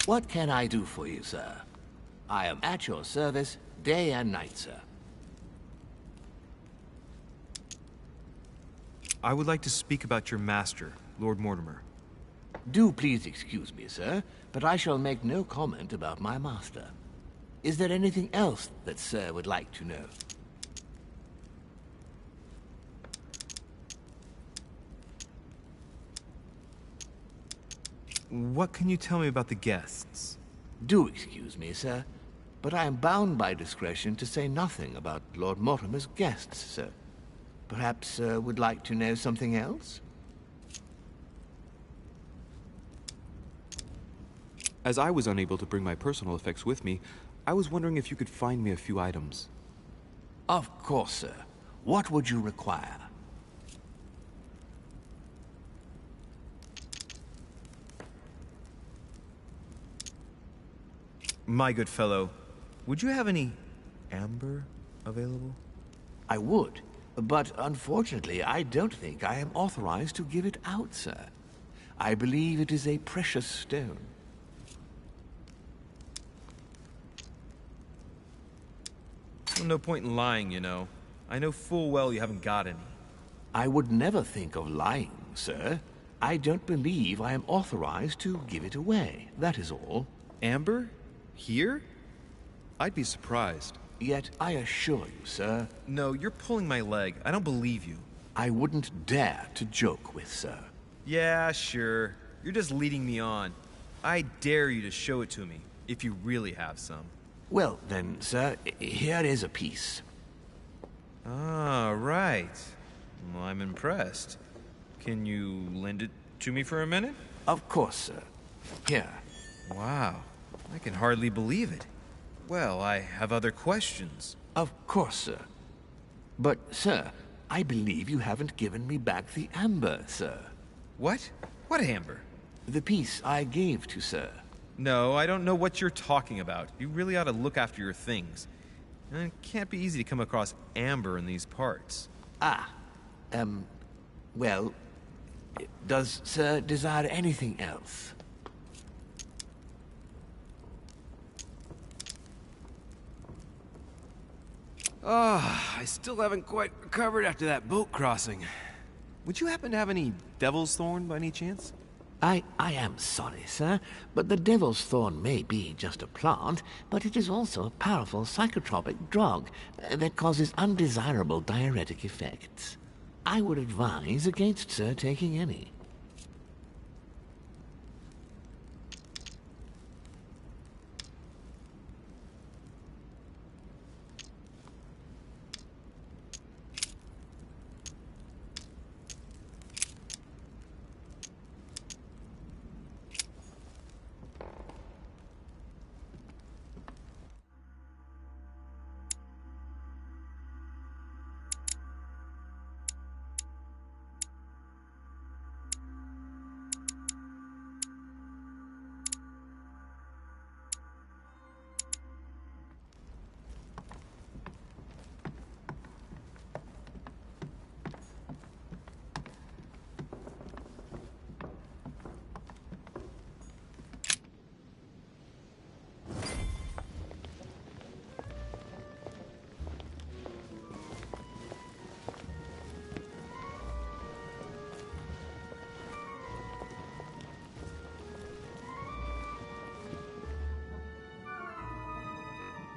What can I do for you, sir? I am at your service day and night, sir. I would like to speak about your master, Lord Mortimer. Do please excuse me, sir, but I shall make no comment about my master. Is there anything else that sir would like to know? What can you tell me about the guests? Do excuse me, sir, but I am bound by discretion to say nothing about Lord Mortimer's guests, sir. Perhaps sir would like to know something else? As I was unable to bring my personal effects with me, I was wondering if you could find me a few items. Of course, sir. What would you require? My good fellow, would you have any amber available? I would, but unfortunately I don't think I am authorized to give it out, sir. I believe it is a precious stone. Well, no point in lying, you know. I know full well you haven't got any. I would never think of lying, sir. I don't believe I am authorized to give it away, that is all. Amber? Here? I'd be surprised. Yet I assure you, sir... No, you're pulling my leg. I don't believe you. I wouldn't dare to joke with, sir. Yeah, sure. You're just leading me on. I dare you to show it to me, if you really have some. Well, then, sir, here is a piece. Ah, right. Well, I'm impressed. Can you lend it to me for a minute? Of course, sir. Here. Wow. I can hardly believe it. Well, I have other questions. Of course, sir. But, sir, I believe you haven't given me back the amber, sir. What? What amber? The piece I gave to sir. No, I don't know what you're talking about. You really ought to look after your things. It can't be easy to come across amber in these parts. Well, does sir desire anything else? I still haven't quite recovered after that boat crossing. Would you happen to have any devil's thorn by any chance? I am sorry, sir, but the devil's thorn may be just a plant, but it is also a powerful psychotropic drug that causes undesirable diuretic effects. I would advise against sir taking any.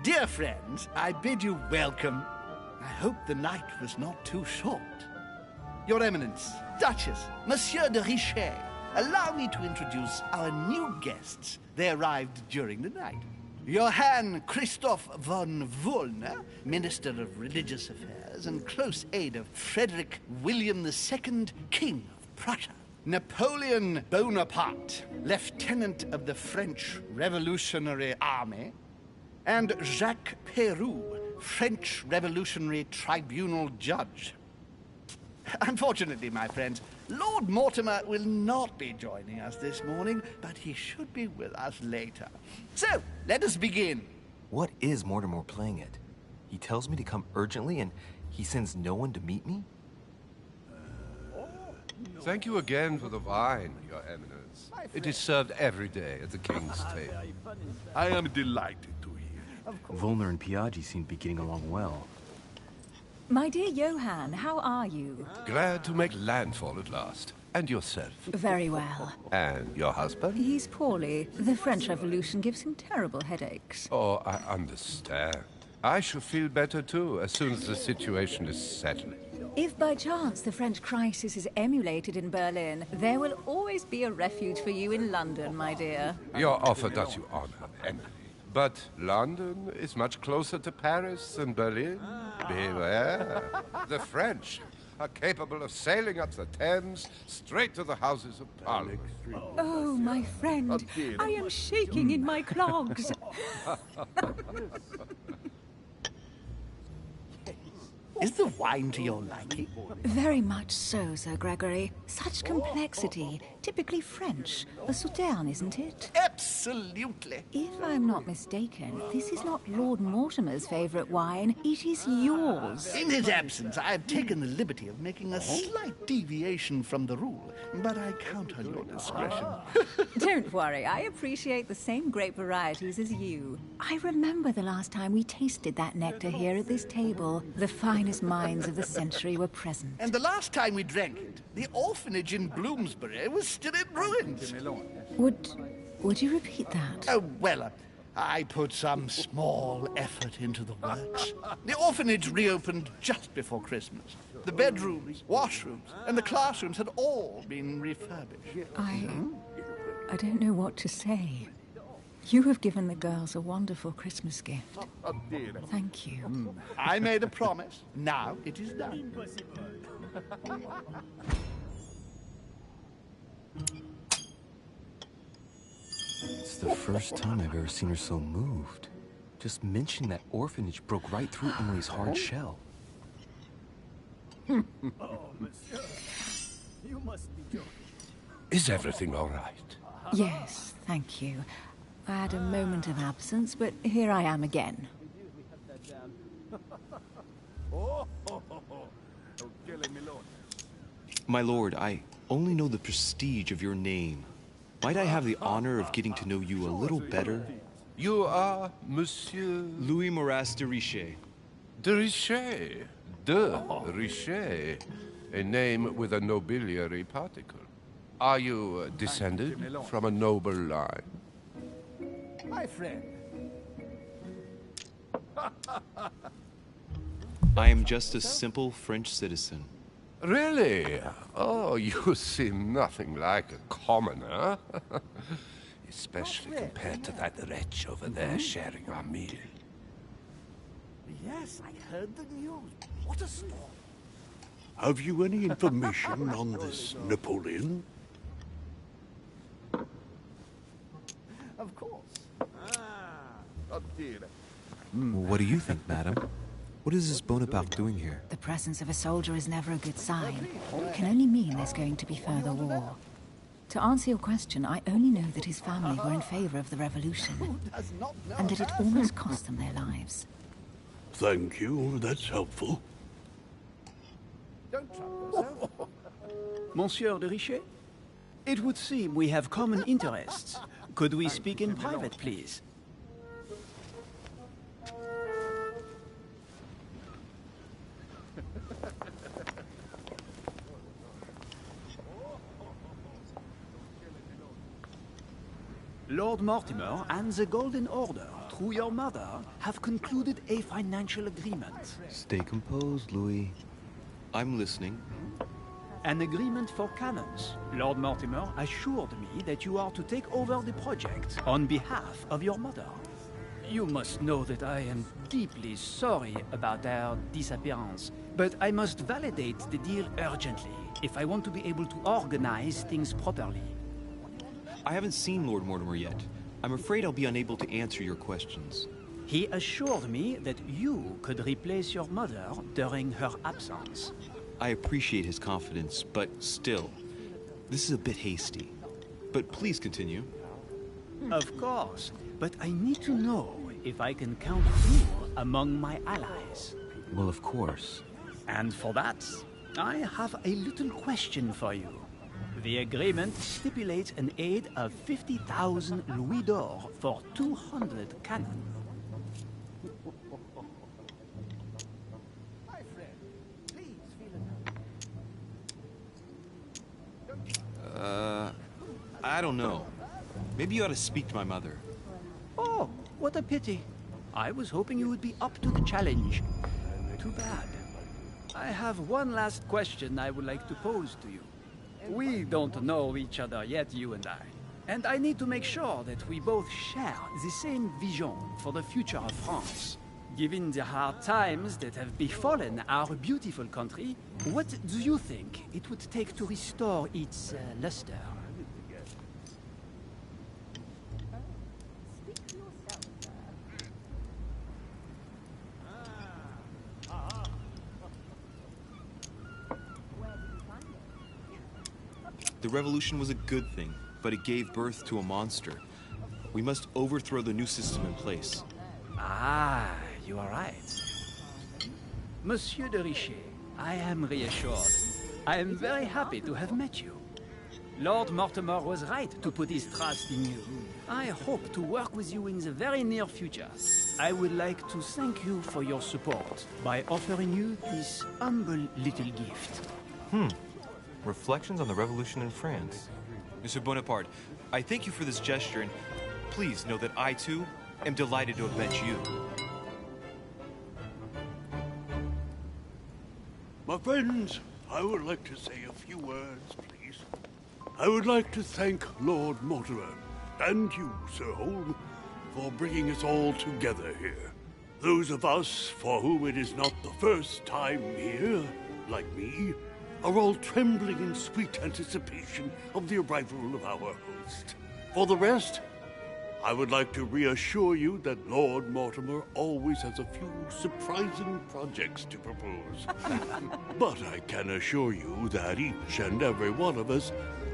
Dear friends, I bid you welcome. I hope the night was not too short. Your Eminence, Duchess, Monsieur de Richet, allow me to introduce our new guests. They arrived during the night. Johann Christoph von Wollner, Minister of Religious Affairs and close aide of Frederick William II, King of Prussia. Napoleon Bonaparte, Lieutenant of the French Revolutionary Army. And Jacques Peroux, French Revolutionary Tribunal Judge. Unfortunately, my friends, Lord Mortimer will not be joining us this morning, but he should be with us later. So, let us begin. What is Mortimer playing at? He tells me to come urgently and he sends no one to meet me? Thank you again for the wine, Your Eminence. It is served every day at the king's table. I am delighted to hear. Volner and Piaggi seem to be getting along well. My dear Johann, how are you? Glad to make landfall at last. And yourself? Very well. And your husband? He's poorly. The French Revolution gives him terrible headaches. Oh, I understand. I shall feel better too, as soon as the situation is settling. If by chance the French crisis is emulated in Berlin, there will always be a refuge for you in London, my dear. Your offer does you honor, Emily. But London is much closer to Paris than Berlin. Beware. The French are capable of sailing up the Thames straight to the Houses of Parliament. Oh, my friend, I am shaking in my clogs. Is the wine to your liking? Very much so, Sir Gregory. Such complexity. Typically French. A Sauterne, isn't it? Absolutely. If I'm not mistaken, this is not Lord Mortimer's favourite wine. It is yours. In his absence, I have taken the liberty of making a slight deviation from the rule, but I count on your discretion. Don't worry, I appreciate the same grape varieties as you. I remember the last time we tasted that nectar here at this table. The finest minds of the century were present. And the last time we drank it, the orphanage in Bloomsbury was still in ruins. Would you repeat that? Oh, well, I put some small effort into the works. The orphanage reopened just before Christmas. The bedrooms, washrooms, and the classrooms had all been refurbished. I don't know what to say. You have given the girls a wonderful Christmas gift. Thank you. I made a promise. Now it is done. It's the first time I've ever seen her so moved. Just mentioning that orphanage broke right through Emily's hard shell. Is everything all right? Yes, thank you. I had a moment of absence, but here I am again. My lord, I only know the prestige of your name. Might I have the honor of getting to know you a little better? You are Monsieur... Louis Moras de Richet. de Richet. De Richet. A name with a nobiliary particle. Are you descended from a noble line? My friend. I am just a simple French citizen. Really? Oh, you seem nothing like a commoner. Especially compared to that wretch over there sharing our meal. Yes, I heard the news. What a storm. Have you any information on this Napoleon? Of course. What do you think, madam? What is this Bonaparte doing here? The presence of a soldier is never a good sign. It can only mean there's going to be further war. To answer your question, I only know that his family were in favor of the revolution, and that it almost cost them their lives. Thank you, that's helpful. Don't trouble yourself. Monsieur de Richet? It would seem we have common interests. Could we speak in private, please? Lord Mortimer and the Golden Order, through your mother, have concluded a financial agreement. Stay composed, Louis. I'm listening. An agreement for cannons. Lord Mortimer assured me that you are to take over the project on behalf of your mother. You must know that I am deeply sorry about their disappearance, but I must validate the deal urgently if I want to be able to organize things properly. I haven't seen Lord Mortimer yet. I'm afraid I'll be unable to answer your questions. He assured me that you could replace your mother during her absence. I appreciate his confidence, but still, this is a bit hasty. But please continue. Of course, but I need to know if I can count you among my allies. Well, of course. And for that, I have a little question for you. The agreement stipulates an aid of 50,000 louis d'or for 200 cannon. I don't know. Maybe you ought to speak to my mother. Oh, what a pity. I was hoping you would be up to the challenge. Too bad. I have one last question I would like to pose to you. We don't know each other yet, you and I. And I need to make sure that we both share the same vision for the future of France. Given the hard times that have befallen our beautiful country, what do you think it would take to restore its luster? The revolution was a good thing, but it gave birth to a monster. We must overthrow the new system in place. Ah, you are right. Monsieur de Richet, I am reassured. I am very happy to have met you. Lord Mortimer was right to put his trust in you. I hope to work with you in the very near future. I would like to thank you for your support by offering you this humble little gift. Reflections on the Revolution in France. Mr. Bonaparte, I thank you for this gesture, and please know that I, too, am delighted to have met you. My friends, I would like to say a few words, please. I would like to thank Lord Mortimer, and you, Sir Holm, for bringing us all together here. Those of us for whom it is not the first time here, like me, are all trembling in sweet anticipation of the arrival of our host. For the rest, I would like to reassure you that Lord Mortimer always has a few surprising projects to propose. But I can assure you that each and every one of us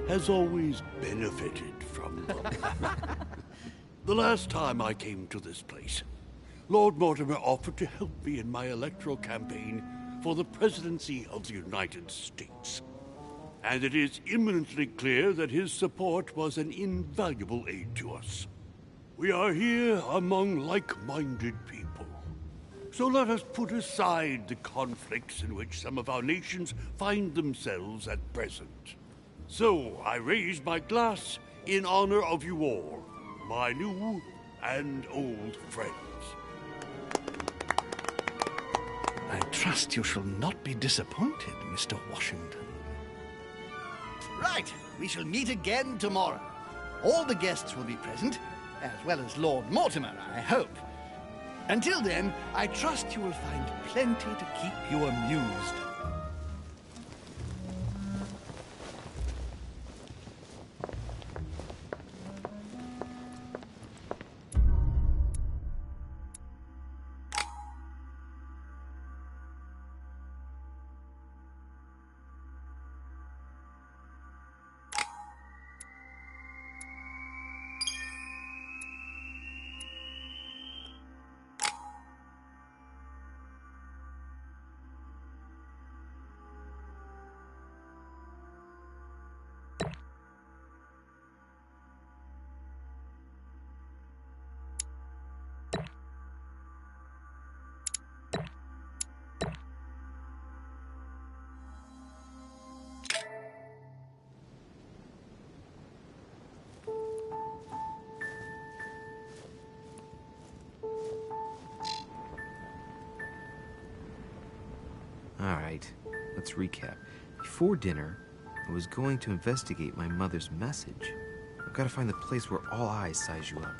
has always benefited from them. The last time I came to this place, Lord Mortimer offered to help me in my electoral campaign for the presidency of the United States. And it is imminently clear that his support was an invaluable aid to us. We are here among like-minded people. So let us put aside the conflicts in which some of our nations find themselves at present. So I raise my glass in honor of you all, my new and old friends. I trust you shall not be disappointed, Mr. Washington. Right, we shall meet again tomorrow. All the guests will be present, as well as Lord Mortimer, I hope. Until then, I trust you will find plenty to keep you amused. All right, let's recap. Before dinner, I was going to investigate my mother's message. I've got to find the place where all eyes size you up.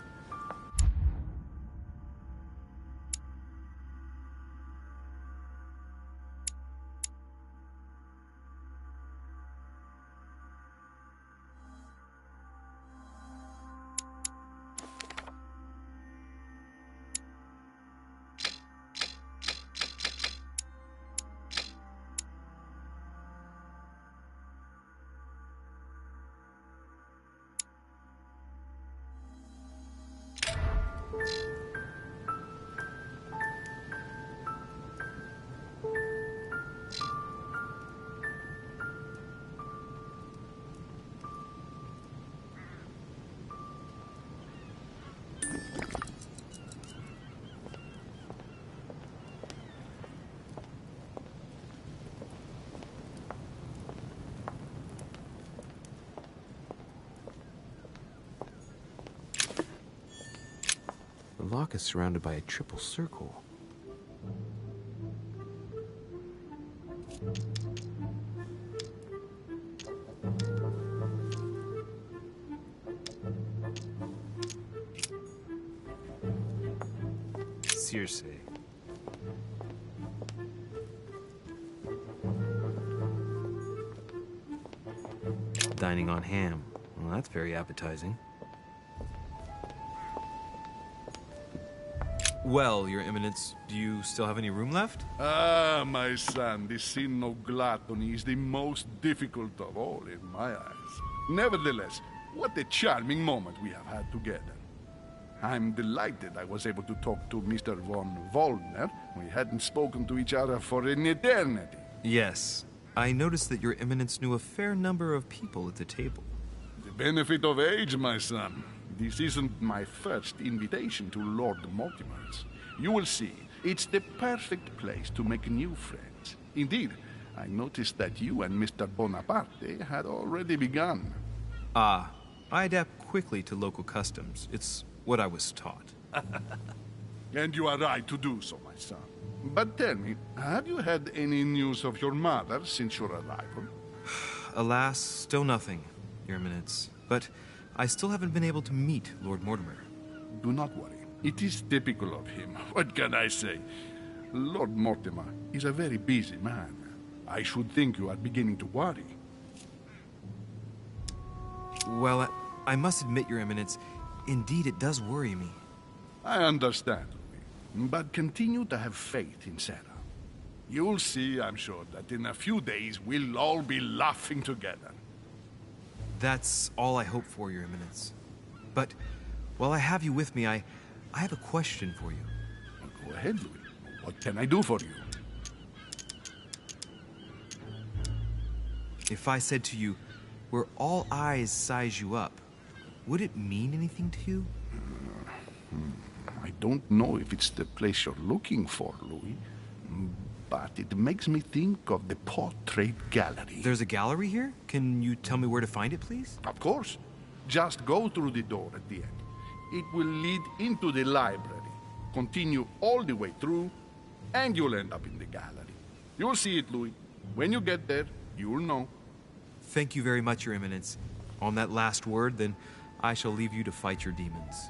The lock is surrounded by a triple circle. Circe. Dining on ham. Well, that's very appetizing. Well, Your Eminence, do you still have any room left? Ah, my son, the sin of gluttony is the most difficult of all in my eyes. Nevertheless, what a charming moment we have had together. I'm delighted I was able to talk to Mr. von Waldner. We hadn't spoken to each other for an eternity. Yes. I noticed that Your Eminence knew a fair number of people at the table. The benefit of age, my son. This isn't my first invitation to Lord Mortimer's. You will see, it's the perfect place to make new friends. Indeed, I noticed that you and Mr. Bonaparte had already begun. Ah, I adapt quickly to local customs. It's what I was taught. And you are right to do so, my son. But tell me, have you had any news of your mother since your arrival? Alas, still nothing, Your Eminence. But I still haven't been able to meet Lord Mortimer. Do not worry. It is typical of him. What can I say? Lord Mortimer is a very busy man. I should think you are beginning to worry. Well, I must admit, Your Eminence, indeed it does worry me. I understand, Louis. But continue to have faith in Sarah. You'll see, I'm sure, that in a few days we'll all be laughing together. That's all I hope for, Your Eminence. But while I have you with me, I have a question for you. Go ahead, Louis. What can I do for you? If I said to you, where all eyes size you up, would it mean anything to you? I don't know if it's the place you're looking for, Louis, but it makes me think of the portrait gallery. There's a gallery here? Can you tell me where to find it, please? Of course. Just go through the door at the end. It will lead into the library. Continue all the way through, and you'll end up in the gallery. You'll see it, Louis. When you get there, you'll know. Thank you very much, Your Eminence. On that last word, then, I shall leave you to fight your demons.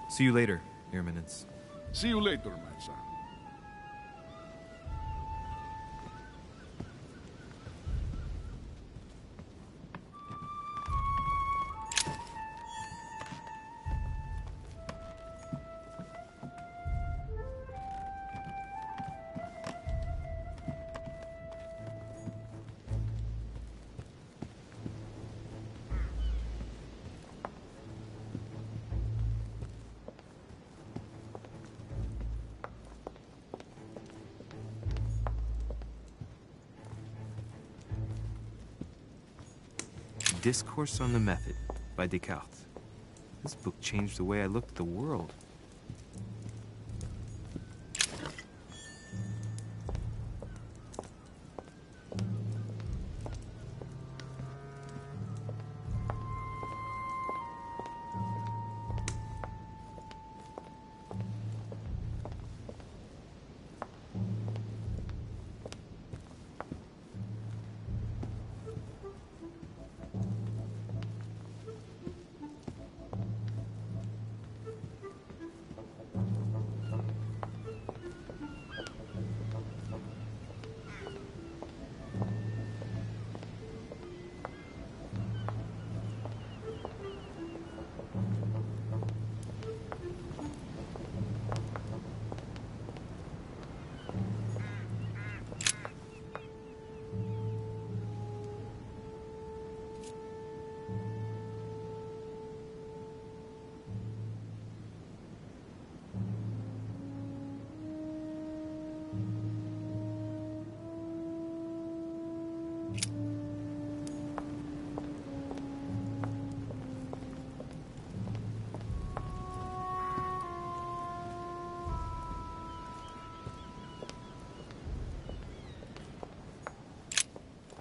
See you later, Your Eminence. See you later, my son. Discourse on the Method by Descartes. This book changed the way I looked at the world.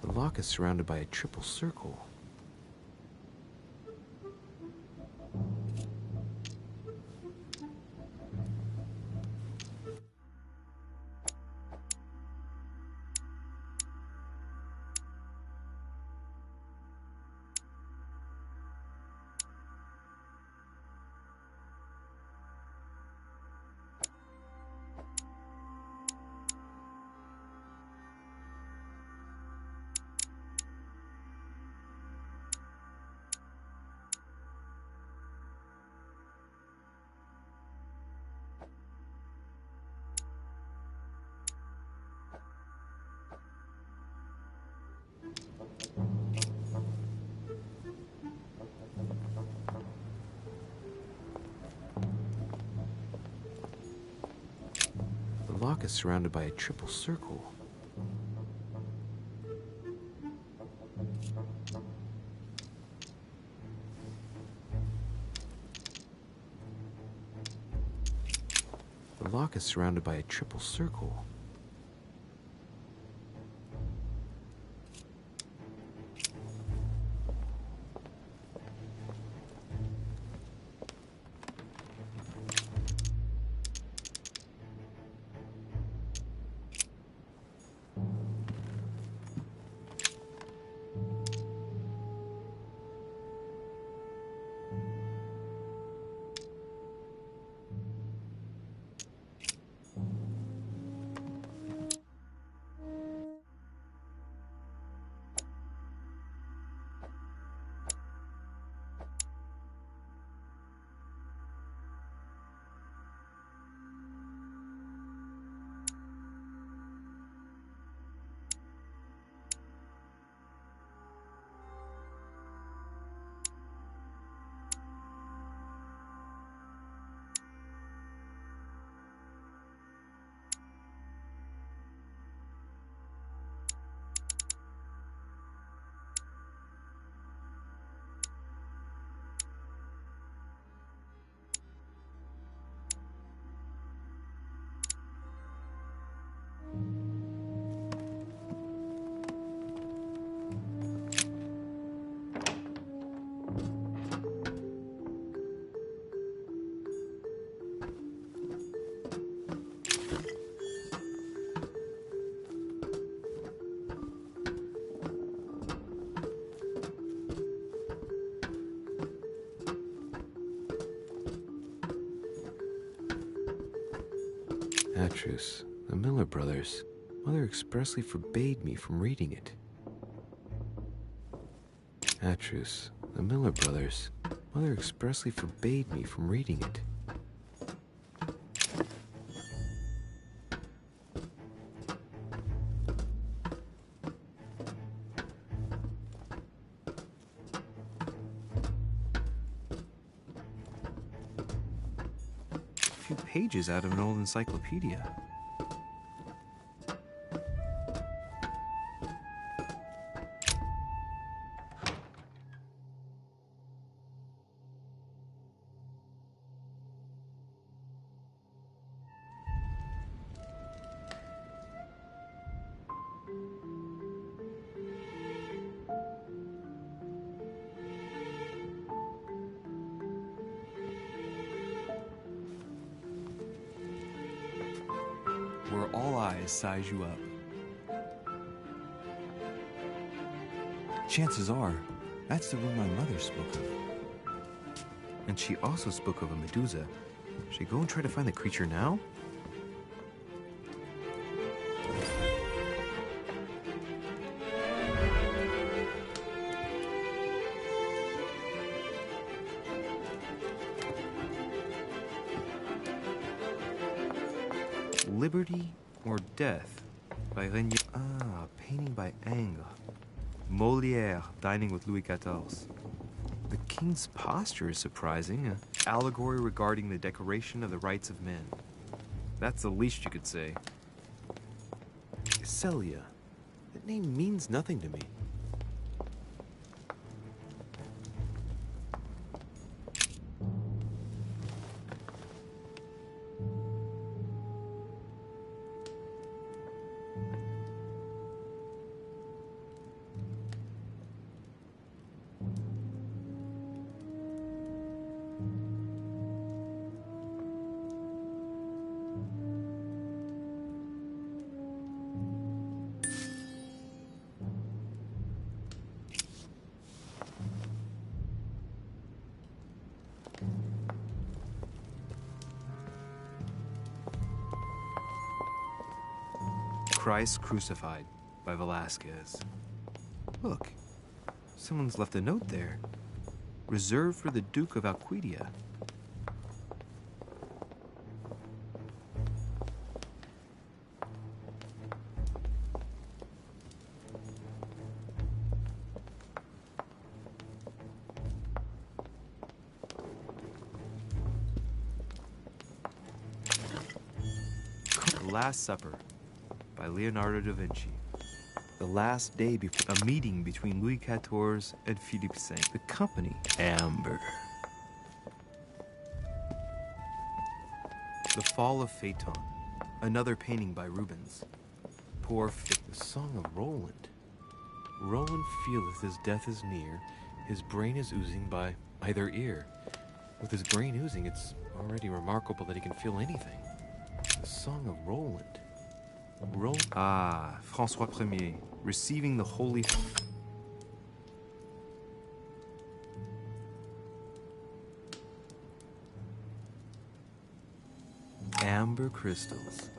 The lock is surrounded by a triple circle. lock is surrounded by a triple circle. The lock is surrounded by a triple circle. Atrus, the Miller brothers. Mother expressly forbade me from reading it. Atrus, the Miller brothers. Mother expressly forbade me from reading it. A few pages out of an old encyclopedia. Where all eyes size you up. Chances are, that's the room my mother spoke of. And she also spoke of a Medusa. Should I go and try to find the creature now? Liberty or Death by Renier. Ah, painting by Ingres. Molière dining with Louis XIV. The king's posture is surprising. An allegory regarding the decoration of the rights of men. That's the least you could say. Celia. That name means nothing to me. Christ Crucified by Velasquez. Look, someone's left a note there. Reserved for the Duke of Alquidia. Last Supper by Leonardo da Vinci. The last day before a meeting between Louis XIV and Philippe V. The company, amber. The Fall of Phaeton, another painting by Rubens. Poor the Song of Roland. Roland feeleth his death is near, his brain is oozing by either ear. With his brain oozing, it's already remarkable that he can feel anything. The Song of Roland. François Ier, receiving the Holy... Amber crystals.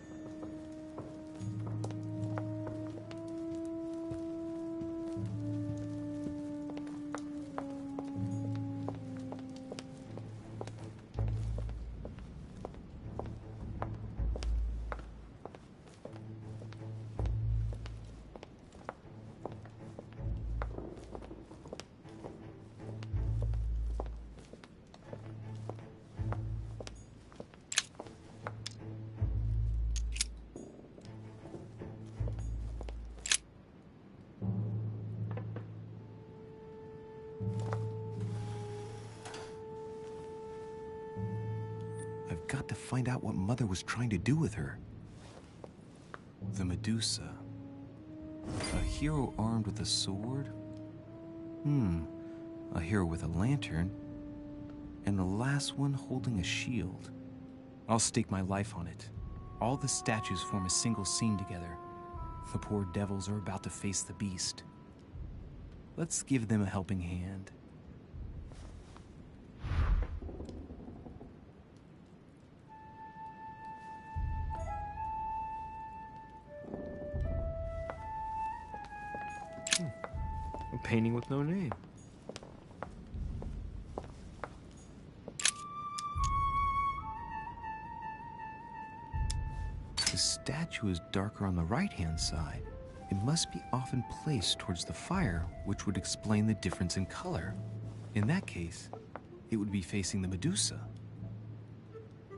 I've got to find out what Mother was trying to do with her. The Medusa. A hero armed with a sword? A hero with a lantern. And the last one holding a shield. I'll stake my life on it. All the statues form a single scene together. The poor devils are about to face the beast. Let's give them a helping hand. A painting with no name. The statue is darker on the right-hand side. It must be often placed towards the fire, which would explain the difference in color. In that case, it would be facing the Medusa.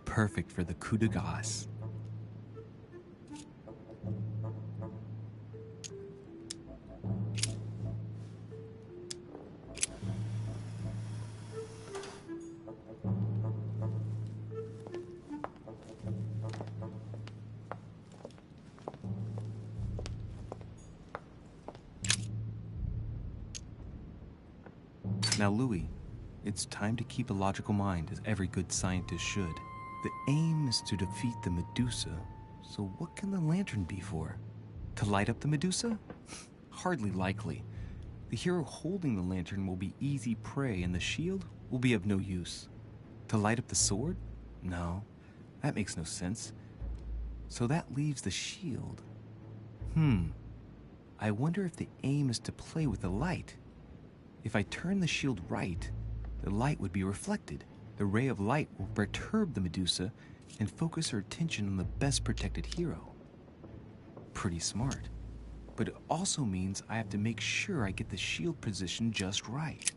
Perfect for the coup de grace. Now, Louis, it's time to keep a logical mind, as every good scientist should. The aim is to defeat the Medusa, so what can the lantern be for? To light up the Medusa? Hardly likely. The hero holding the lantern will be easy prey, and the shield will be of no use. To light up the sword? No, that makes no sense. So that leaves the shield. I wonder if the aim is to play with the light. If I turn the shield right, the light would be reflected. The ray of light will perturb the Medusa and focus her attention on the best protected hero. Pretty smart. But it also means I have to make sure I get the shield position just right.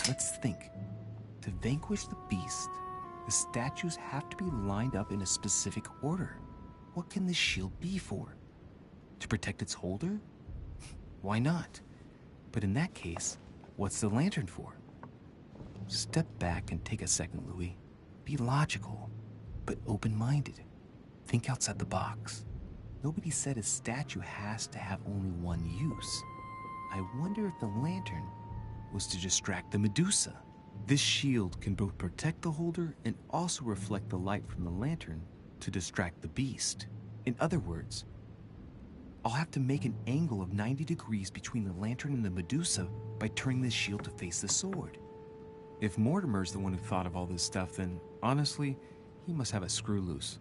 Let's think. To vanquish the beast, the statues have to be lined up in a specific order. What can this shield be for? To protect its holder? Why not? But in that case, what's the lantern for? Step back and take a second, Louis. Be logical, but open-minded. Think outside the box. Nobody said a statue has to have only one use. I wonder if the lantern was to distract the Medusa. This shield can both protect the holder and also reflect the light from the lantern to distract the beast. In other words, I'll have to make an angle of 90 degrees between the lantern and the Medusa by turning this shield to face the sword. If Mortimer's the one who thought of all this stuff, then honestly, he must have a screw loose.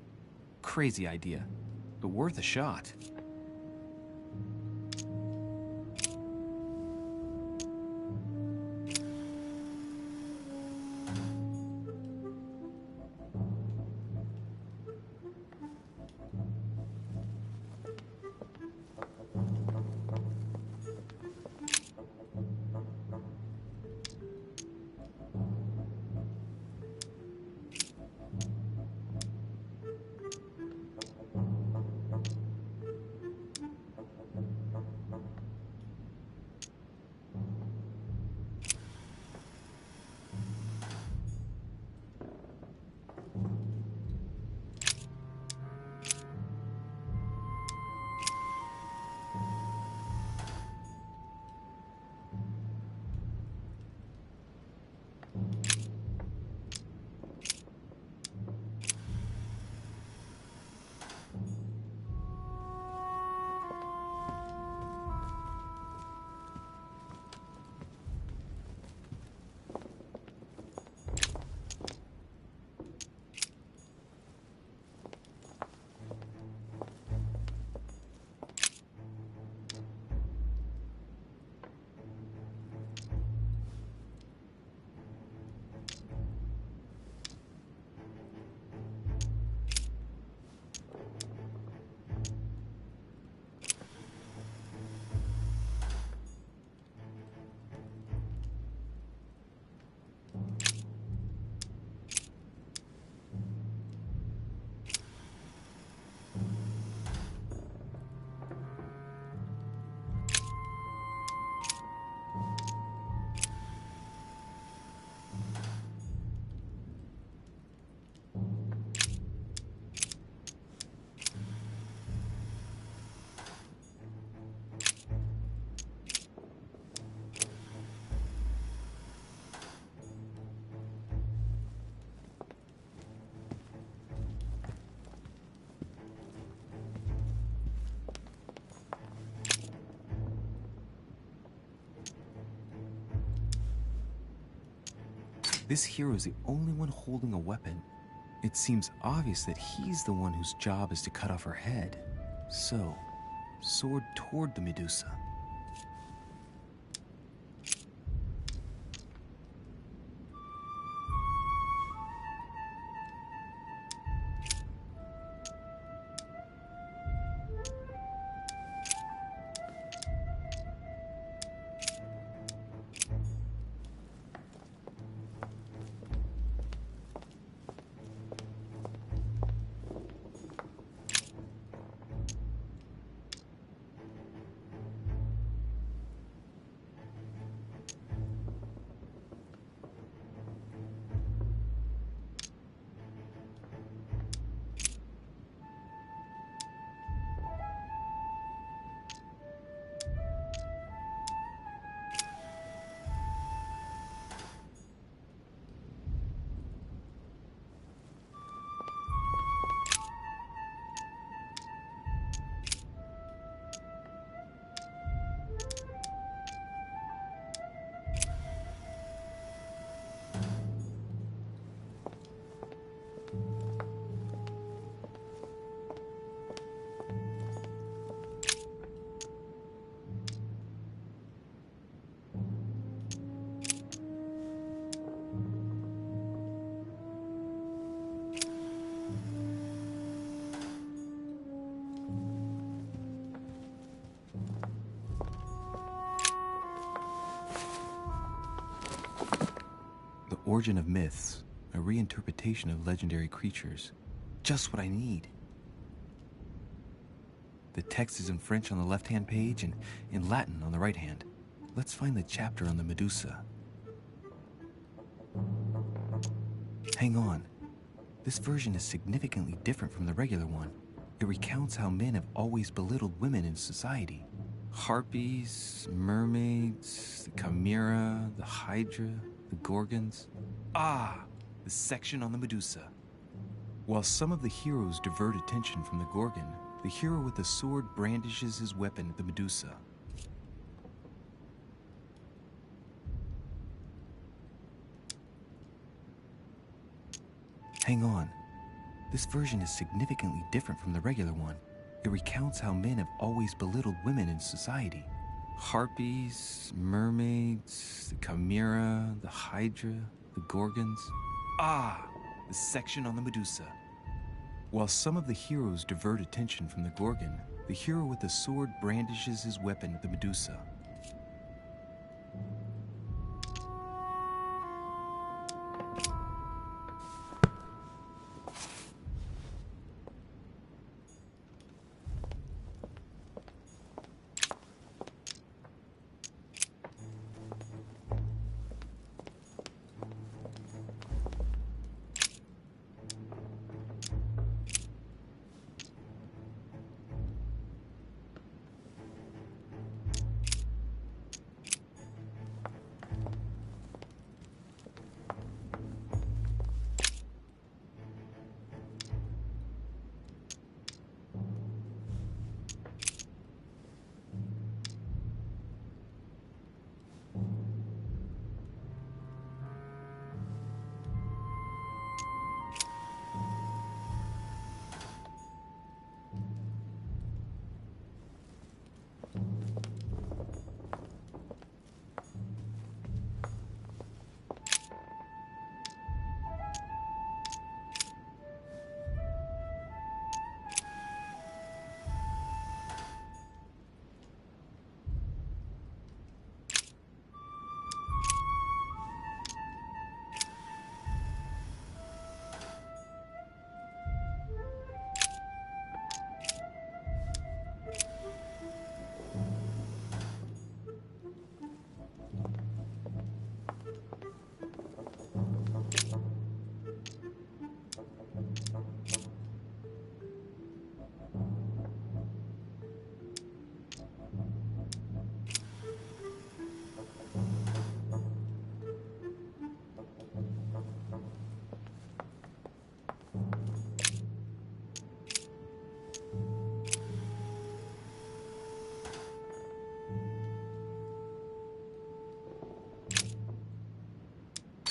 Crazy idea, but worth a shot. This hero is the only one holding a weapon. It seems obvious that he's the one whose job is to cut off her head. So, sword toward the Medusa. Origin of Myths, a reinterpretation of legendary creatures. Just what I need. The text is in French on the left-hand page and in Latin on the right hand. Let's find the chapter on the Medusa. Hang on. This version is significantly different from the regular one. It recounts how men have always belittled women in society. Harpies, mermaids, the chimera, the hydra, the gorgons. Ah, the section on the Medusa. While some of the heroes divert attention from the gorgon, the hero with the sword brandishes his weapon at the Medusa. Hang on. This version is significantly different from the regular one. It recounts how men have always belittled women in society. Harpies, mermaids, the chimera, the hydra, the gorgons. Ah, the section on the Medusa. While some of the heroes divert attention from the gorgon, the hero with the sword brandishes his weapon at the Medusa.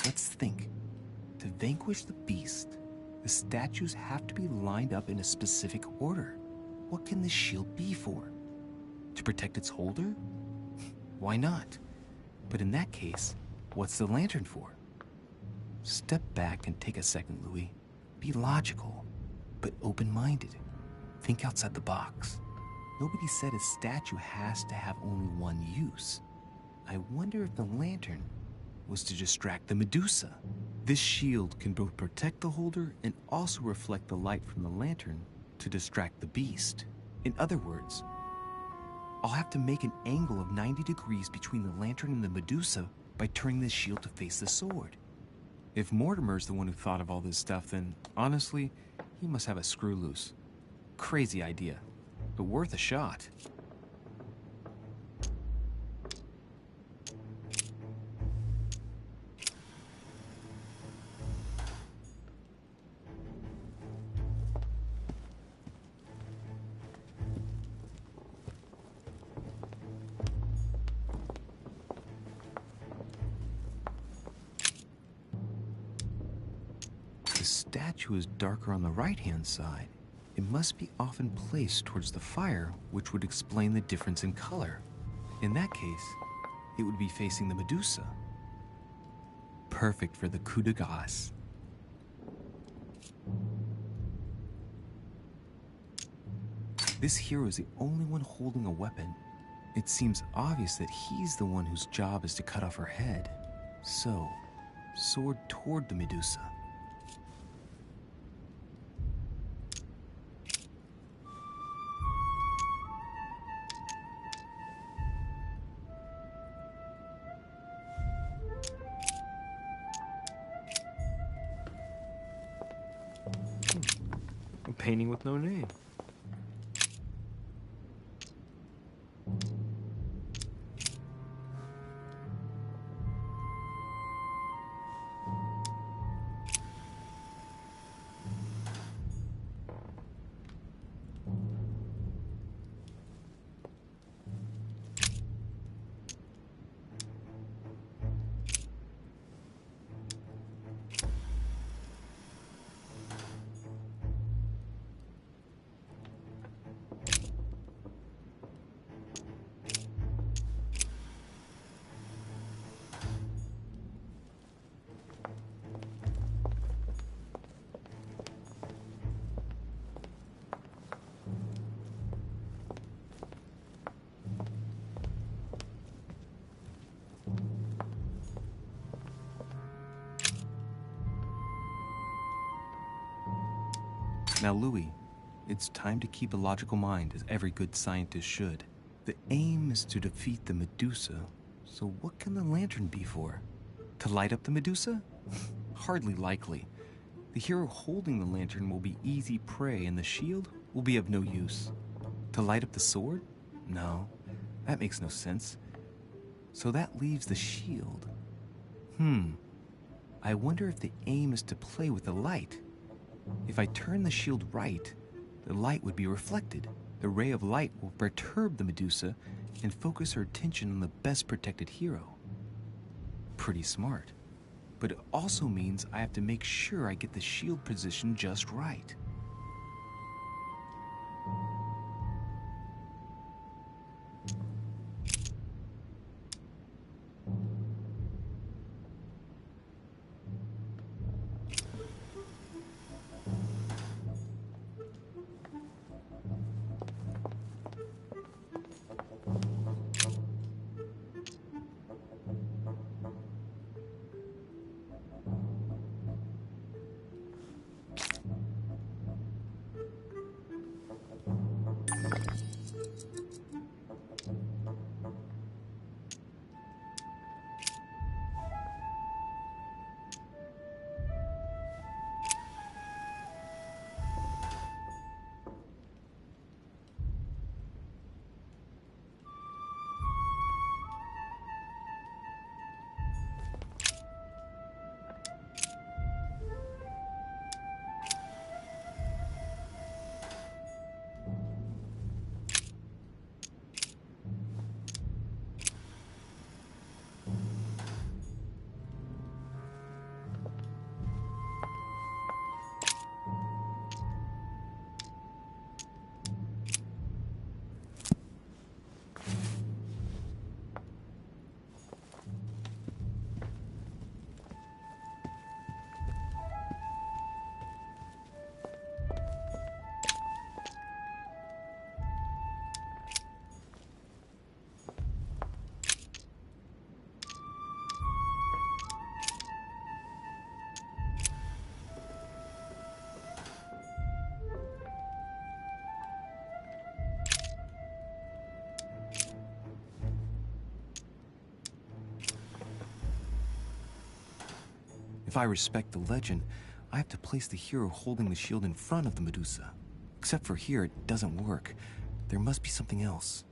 Let's think. To vanquish the beast, the statues have to be lined up in a specific order. What can this shield be for? To protect its holder? Why not? But in that case, what's the lantern for? Step back and take a second, Louis. Be logical, but open-minded. Think outside the box. Nobody said a statue has to have only one use. I wonder if the lantern was to distract the Medusa. This shield can both protect the holder and also reflect the light from the lantern to distract the beast. In other words, I'll have to make an angle of 90 degrees between the lantern and the Medusa by turning this shield to face the sword. If Mortimer's the one who thought of all this stuff, then honestly, he must have a screw loose. Crazy idea, but worth a shot. The statue is darker on the right-hand side. It must be often placed towards the fire, which would explain the difference in color. In that case, it would be facing the Medusa. Perfect for the coup de grace. This hero is the only one holding a weapon. It seems obvious that he's the one whose job is to cut off her head. So, sword toward the Medusa. A painting with no name. Now, Louis, it's time to keep a logical mind, as every good scientist should. The aim is to defeat the Medusa, so what can the lantern be for? To light up the Medusa? Hardly likely. The hero holding the lantern will be easy prey, and the shield will be of no use. To light up the sword? No, that makes no sense. So that leaves the shield. I wonder if the aim is to play with the light. If I turn the shield right, the light would be reflected. The ray of light will perturb the Medusa and focus her attention on the best protected hero. Pretty smart. But it also means I have to make sure I get the shield position just right. If I respect the legend, I have to place the hero holding the shield in front of the Medusa. Except for here, it doesn't work. There must be something else.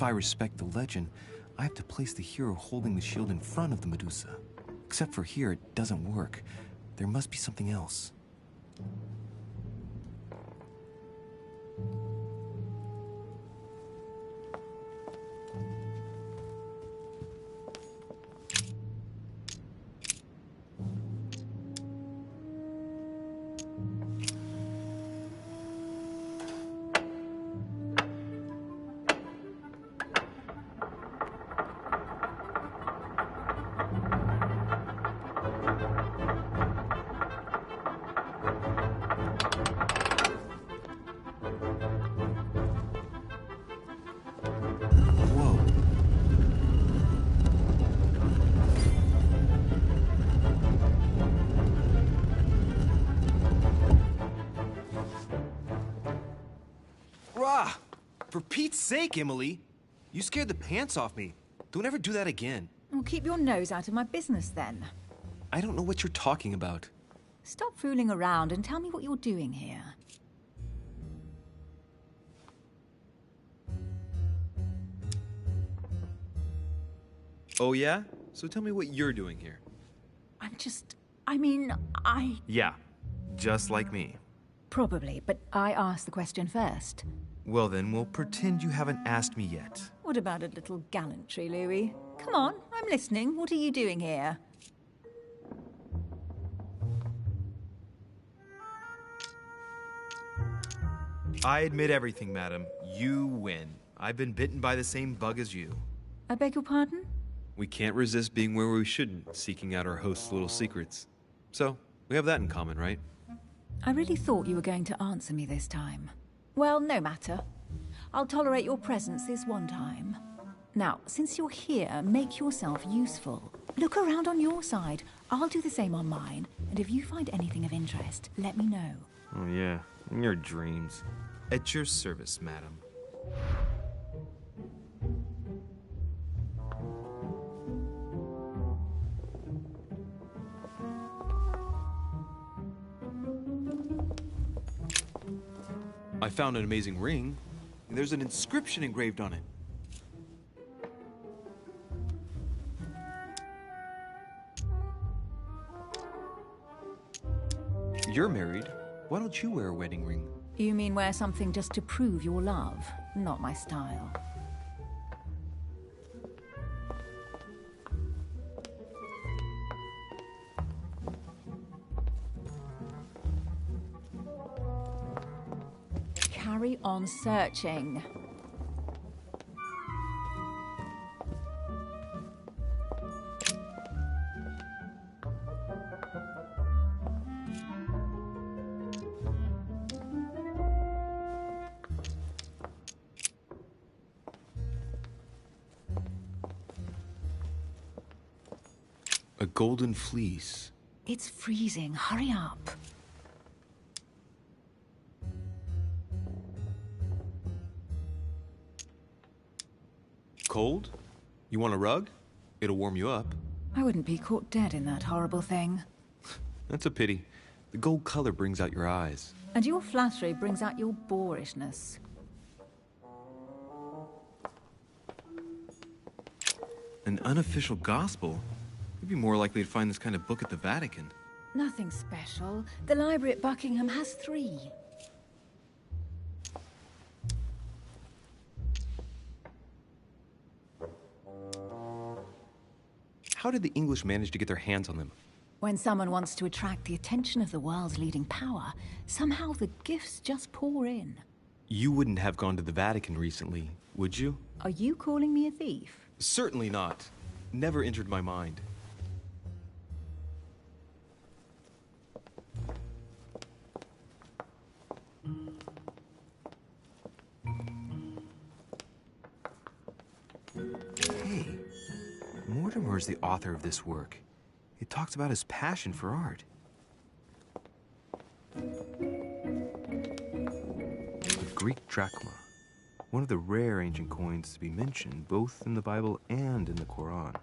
I respect the legend, I have to place the hero holding the shield in front of the Medusa. Except for here, it doesn't work. There must be something else. Rah! For Pete's sake, Emily! You scared the pants off me. Don't ever do that again. Well, keep your nose out of my business then. I don't know what you're talking about. Stop fooling around and tell me what you're doing here. Oh yeah? So tell me what you're doing here. Yeah, just like me. Probably, but I asked the question first. Well then, we'll pretend you haven't asked me yet. What about a little gallantry, Louis? Come on, I'm listening. What are you doing here? I admit everything, madam. You win. I've been bitten by the same bug as you. I beg your pardon? We can't resist being where we shouldn't, seeking out our host's little secrets. So, we have that in common, right? I really thought you were going to answer me this time. Well, no matter. I'll tolerate your presence this one time. Now, since you're here, make yourself useful. Look around on your side. I'll do the same on mine. And if you find anything of interest, let me know. Oh yeah, in your dreams. At your service, madam. I found an amazing ring. There's an inscription engraved on it. You're married. Why don't you wear a wedding ring? You mean wear something just to prove your love? Not my style. Carry on searching. A golden fleece. It's freezing. Hurry up. Cold? You want a rug? It'll warm you up. I wouldn't be caught dead in that horrible thing. That's a pity. The gold color brings out your eyes. And your flattery brings out your boorishness. An unofficial gospel? You'd be more likely to find this kind of book at the Vatican. Nothing special. The library at Buckingham has 3. How did the English manage to get their hands on them? When someone wants to attract the attention of the world's leading power, somehow the gifts just pour in. You wouldn't have gone to the Vatican recently, would you? Are you calling me a thief? Certainly not. Never entered my mind. Hey, Mortimer is the author of this work. It talks about his passion for art. The Greek drachma, one of the rare ancient coins to be mentioned both in the Bible and in the Quran.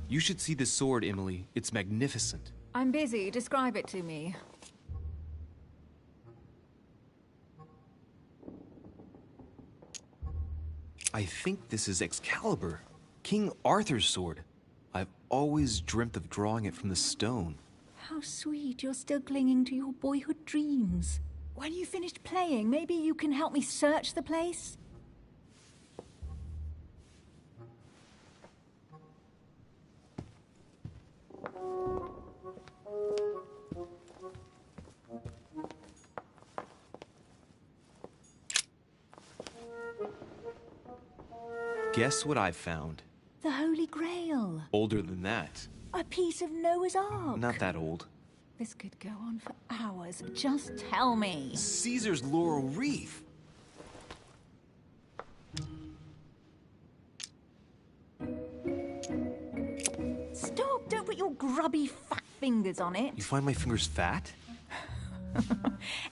You should see this sword, Emily. It's magnificent. I'm busy. Describe it to me. I think this is Excalibur, King Arthur's sword. I've always dreamt of drawing it from the stone. How sweet. You're still clinging to your boyhood dreams. When you finished playing, maybe you can help me search the place? Guess what I found? The Holy Grail. Older than that. A piece of Noah's Ark. Not that old. This could go on for hours. Just tell me. Caesar's laurel wreath. Stop! Don't put your grubby fat fingers on it. You find my fingers fat?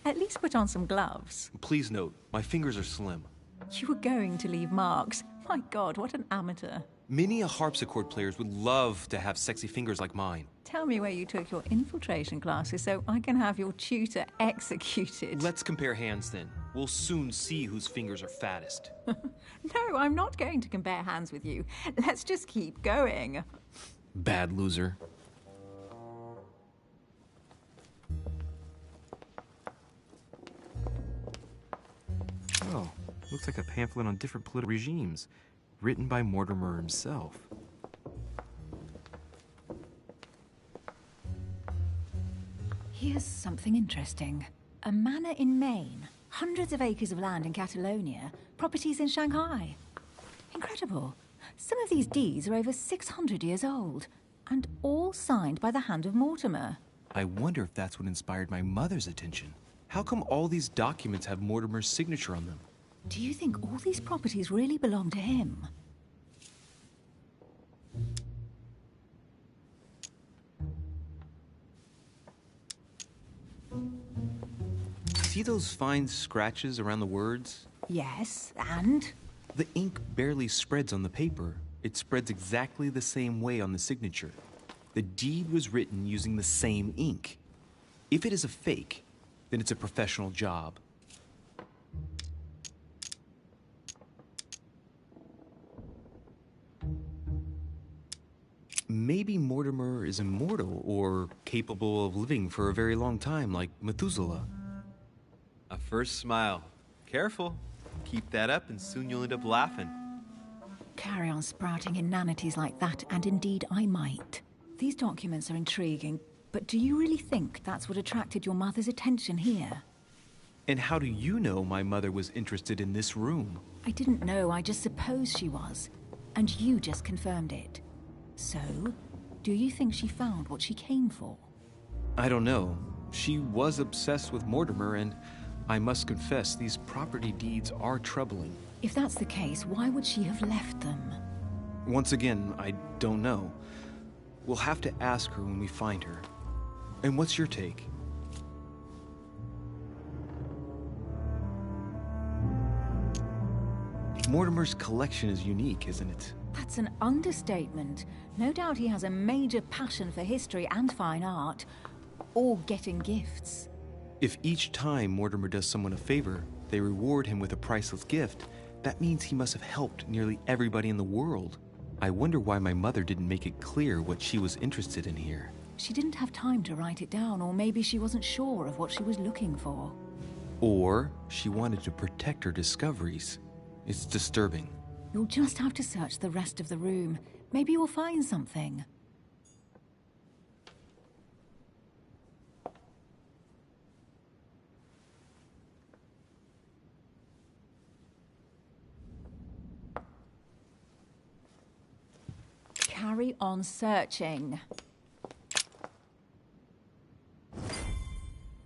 At least put on some gloves. Please note, my fingers are slim. You were going to leave marks. My God, what an amateur. Many harpsichord players would love to have sexy fingers like mine. Tell me where you took your infiltration classes so I can have your tutor executed. Let's compare hands then. We'll soon see whose fingers are fattest. No, I'm not going to compare hands with you. Let's just keep going. Bad loser. Oh, looks like a pamphlet on different political regimes, written by Mortimer himself. Here's something interesting. A manor in Maine, hundreds of acres of land in Catalonia, properties in Shanghai. Incredible. Some of these deeds are over 600 years old, and all signed by the hand of Mortimer. I wonder if that's what inspired my mother's attention. How come all these documents have Mortimer's signature on them? Do you think all these properties really belong to him? See those fine scratches around the words? Yes, and? The ink barely spreads on the paper. It spreads exactly the same way on the signature. The deed was written using the same ink. If it is a fake, then it's a professional job. Maybe Mortimer is immortal or capable of living for a very long time, like Methuselah. A first smile. Careful. Keep that up and soon you'll end up laughing. Carry on sprouting inanities like that, and indeed I might. These documents are intriguing, but do you really think that's what attracted your mother's attention here? And how do you know my mother was interested in this room? I didn't know, I just supposed she was. And you just confirmed it. So, do you think she found what she came for? I don't know. She was obsessed with Mortimer, and I must confess, these property deeds are troubling. If that's the case, why would she have left them? Once again, I don't know. We'll have to ask her when we find her. And what's your take? Mortimer's collection is unique, isn't it? That's an understatement. No doubt he has a major passion for history and fine art, or getting gifts. If each time Mortimer does someone a favor, they reward him with a priceless gift, that means he must have helped nearly everybody in the world. I wonder why my mother didn't make it clear what she was interested in here. She didn't have time to write it down, or maybe she wasn't sure of what she was looking for. Or she wanted to protect her discoveries. It's disturbing. You'll just have to search the rest of the room. Maybe you'll find something. Carry on searching.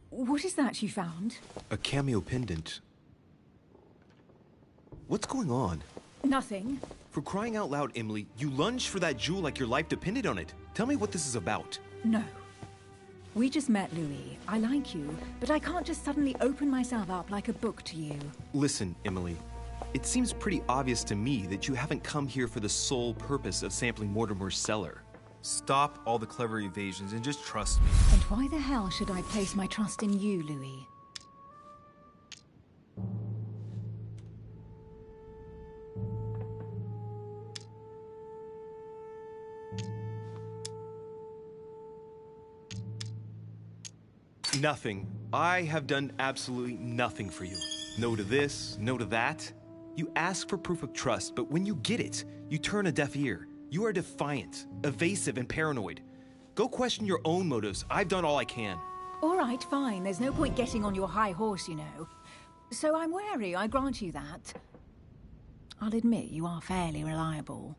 What is that you found? A cameo pendant. What's going on? Nothing. For crying out loud, Emily, you lunged for that jewel like your life depended on it. Tell me what this is about. No. We just met, Louis. I like you, but I can't just suddenly open myself up like a book to you. Listen, Emily. It seems pretty obvious to me that you haven't come here for the sole purpose of sampling Mortimer's cellar. Stop all the clever evasions and just trust me. And why the hell should I place my trust in you, Louis? Nothing. I have done absolutely nothing for you. No to this, no to that. You ask for proof of trust, but when you get it, you turn a deaf ear. You are defiant, evasive, and paranoid. Go question your own motives. I've done all I can. All right, fine. There's no point getting on your high horse, you know. So I'm wary, I grant you that. I'll admit you are fairly reliable.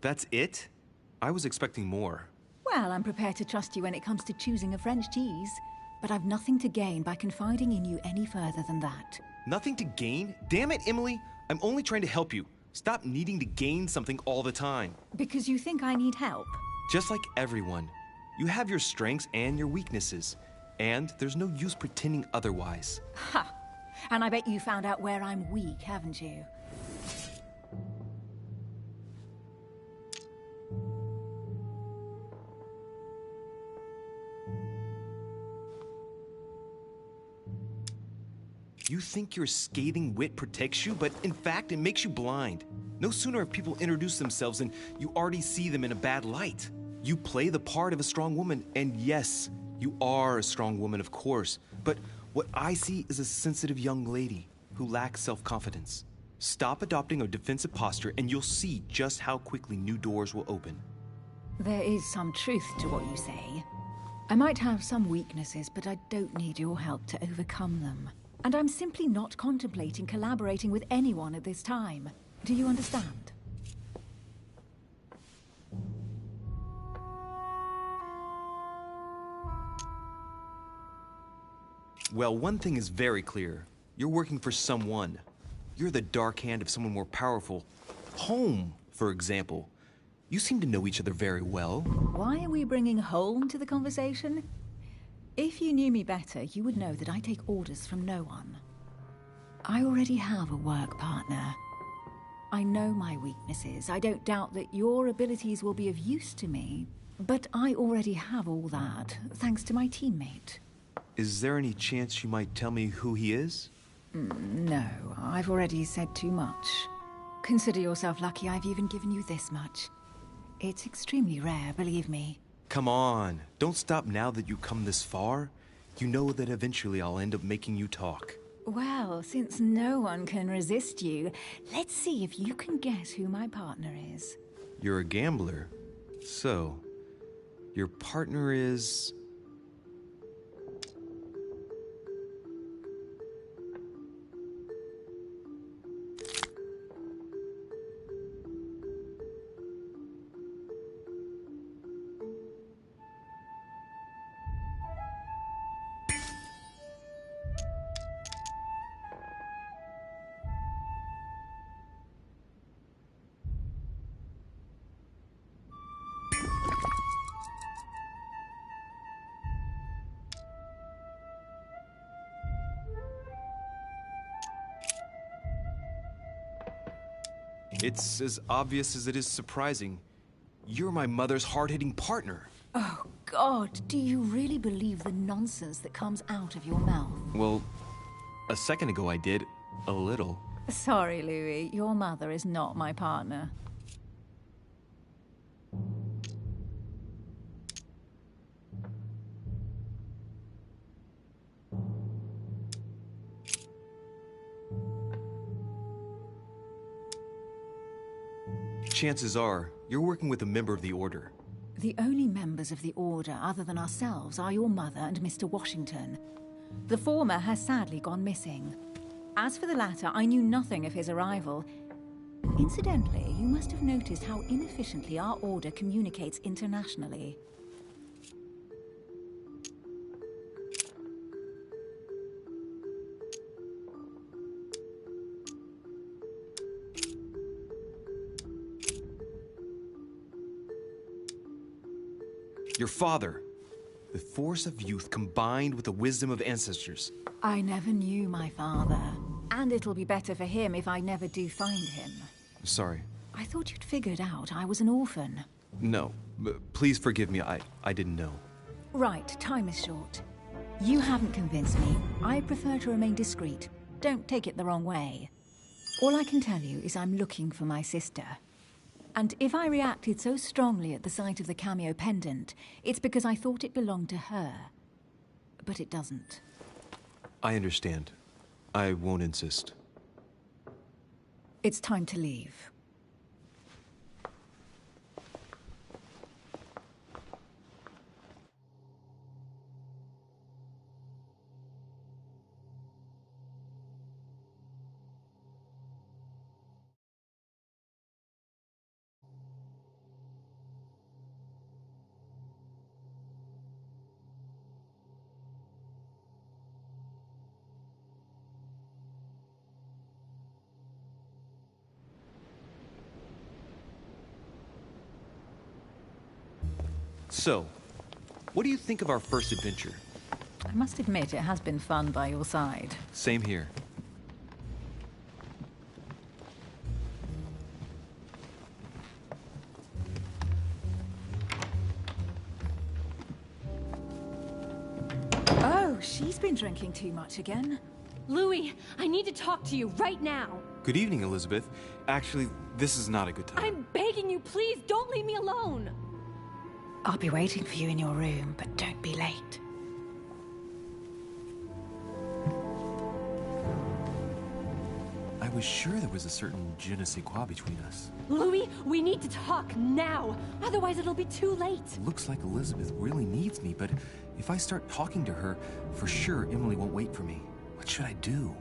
That's it? I was expecting more. Well, I'm prepared to trust you when it comes to choosing a French cheese. But I've nothing to gain by confiding in you any further than that. Nothing to gain? Damn it, Emily! I'm only trying to help you. Stop needing to gain something all the time. Because you think I need help? Just like everyone. You have your strengths and your weaknesses. And there's no use pretending otherwise. Ha! And I bet you found out where I'm weak, haven't you? You think your scathing wit protects you, but in fact, it makes you blind. No sooner have people introduced themselves than you already see them in a bad light. You play the part of a strong woman, and yes, you are a strong woman, of course. But what I see is a sensitive young lady who lacks self-confidence. Stop adopting a defensive posture, and you'll see just how quickly new doors will open. There is some truth to what you say. I might have some weaknesses, but I don't need your help to overcome them. And I'm simply not contemplating collaborating with anyone at this time. Do you understand? Well, one thing is very clear. You're working for someone. You're the dark hand of someone more powerful. Home, for example. You seem to know each other very well. Why are we bringing home to the conversation? If you knew me better, you would know that I take orders from no one. I already have a work partner. I know my weaknesses. I don't doubt that your abilities will be of use to me. But I already have all that, thanks to my teammate. Is there any chance you might tell me who he is? No, I've already said too much. Consider yourself lucky I've even given you this much. It's extremely rare, believe me. Come on, don't stop now that you've come this far. You know that eventually I'll end up making you talk. Well, since no one can resist you, let's see if you can guess who my partner is. You're a gambler. So, your partner is... It's as obvious as it is surprising. You're my mother's hard-hitting partner. Oh, God, do you really believe the nonsense that comes out of your mouth? Well, a second ago I did. A little. Sorry, Louis, your mother is not my partner. Chances are, you're working with a member of the Order. The only members of the Order other than ourselves are your mother and Mr. Washington. The former has sadly gone missing. As for the latter, I knew nothing of his arrival. Incidentally, you must have noticed how inefficiently our Order communicates internationally. Your father. The force of youth combined with the wisdom of ancestors. I never knew my father. And it'll be better for him if I never do find him. Sorry. I thought you'd figured out I was an orphan. No. Please forgive me. I didn't know. Right, time is short. You haven't convinced me. I prefer to remain discreet. Don't take it the wrong way. All I can tell you is I'm looking for my sister. And if I reacted so strongly at the sight of the cameo pendant, it's because I thought it belonged to her. But it doesn't. I understand. I won't insist. It's time to leave. So, what do you think of our first adventure? I must admit, it has been fun by your side. Same here. Oh, she's been drinking too much again. Louis, I need to talk to you right now. Good evening, Elizabeth. Actually, this is not a good time. I'm begging you, please don't leave me alone. I'll be waiting for you in your room, but don't be late. I was sure there was a certain je ne sais quoi between us. Louis, we need to talk now. Otherwise it'll be too late. Looks like Elizabeth really needs me, but if I start talking to her, for sure Emily won't wait for me. What should I do?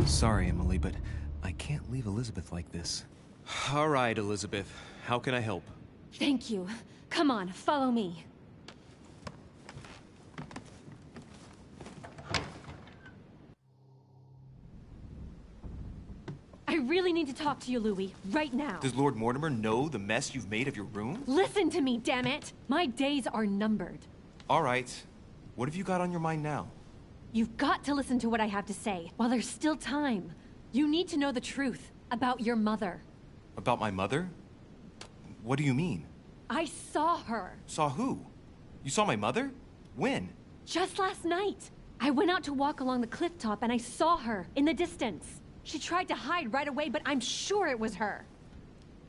Sorry, Emily, but I can't leave Elizabeth like this. All right, Elizabeth. How can I help? Thank you. Come on, follow me. I really need to talk to you, Louis, right now. Does Lord Mortimer know the mess you've made of your room? Listen to me, damn it! My days are numbered. All right. What have you got on your mind now? You've got to listen to what I have to say while there's still time. You need to know the truth about your mother. About my mother? What do you mean? I saw her. Saw who? You saw my mother? When? Just last night. I went out to walk along the cliff top and I saw her in the distance. She tried to hide right away, but I'm sure it was her.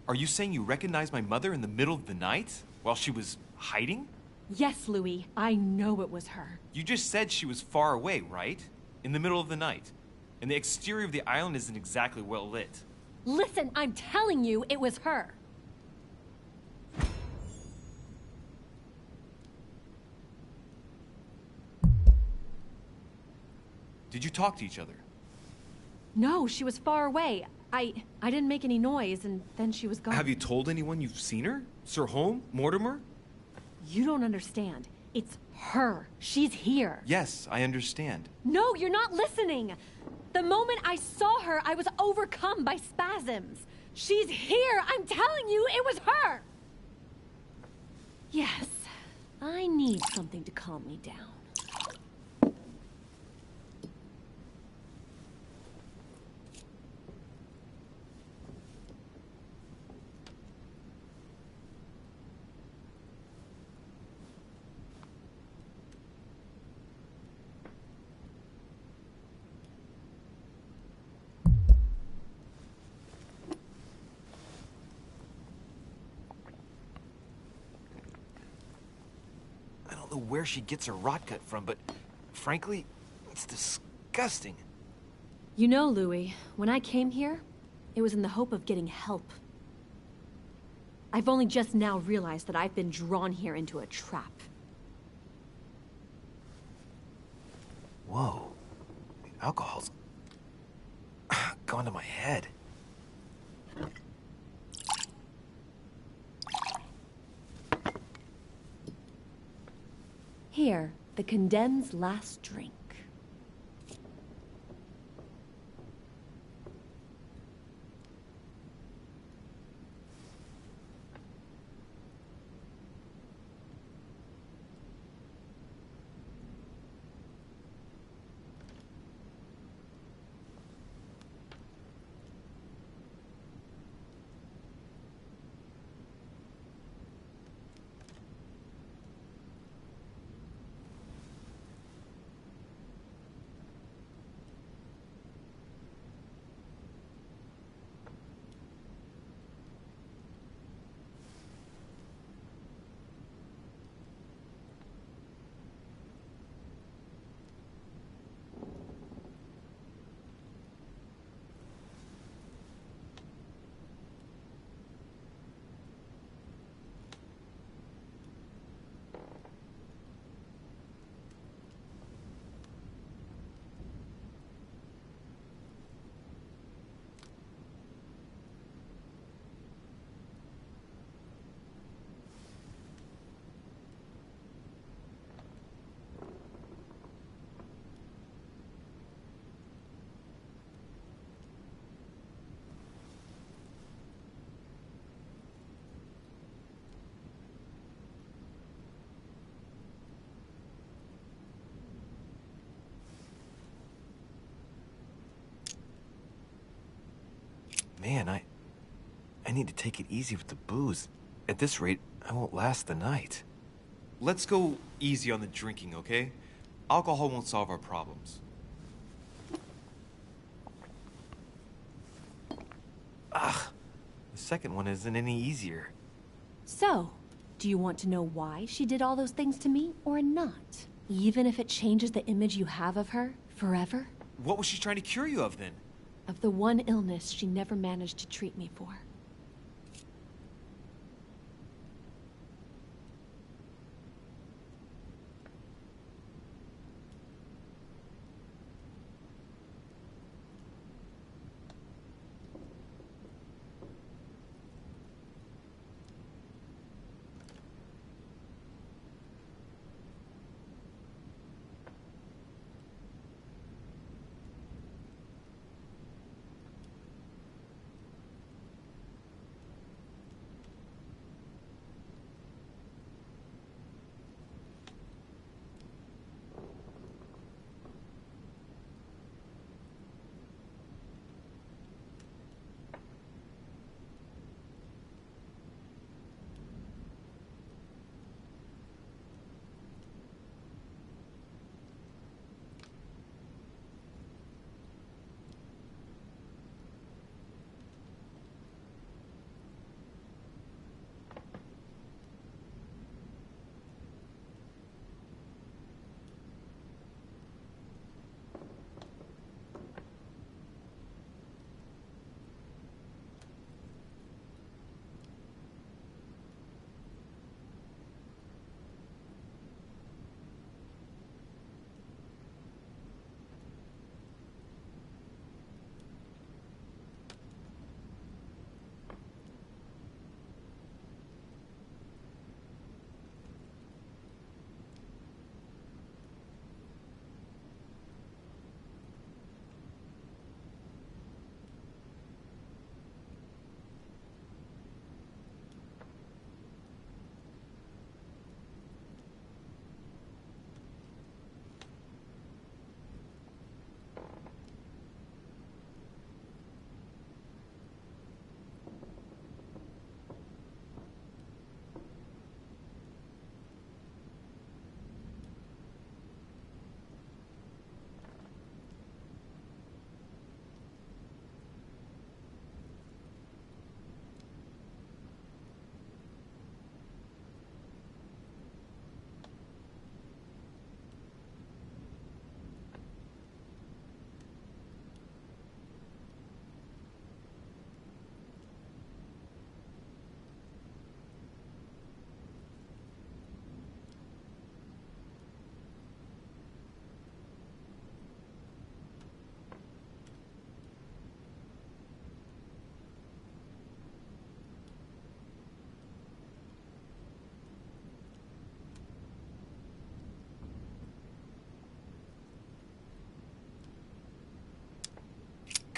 Are you saying you recognized my mother in the middle of the night while she was hiding? Yes, Louis. I know it was her. You just said she was far away, right? In the middle of the night. And the exterior of the island isn't exactly well lit. Listen, I'm telling you it was her. Did you talk to each other? No, she was far away. I didn't make any noise, and then she was gone. Have you told anyone you've seen her? Sir Holm? Mortimer? You don't understand. It's her. She's here. Yes, I understand. No, you're not listening. The moment I saw her, I was overcome by spasms. She's here. I'm telling you, it was her. Yes, I need something to calm me down. I don't know where she gets her rot gut from, but frankly, it's disgusting. You know, Louis, when I came here, it was in the hope of getting help. I've only just now realized that I've been drawn here into a trap. Whoa. The alcohol's gone to my head. Here, the condemned's last drink. Man, I need to take it easy with the booze. At this rate, I won't last the night. Let's go easy on the drinking, okay? Alcohol won't solve our problems. Ugh, the second one isn't any easier. So, do you want to know why she did all those things to me or not? Even if it changes the image you have of her forever? What was she trying to cure you of then? Of the one illness she never managed to treat me for.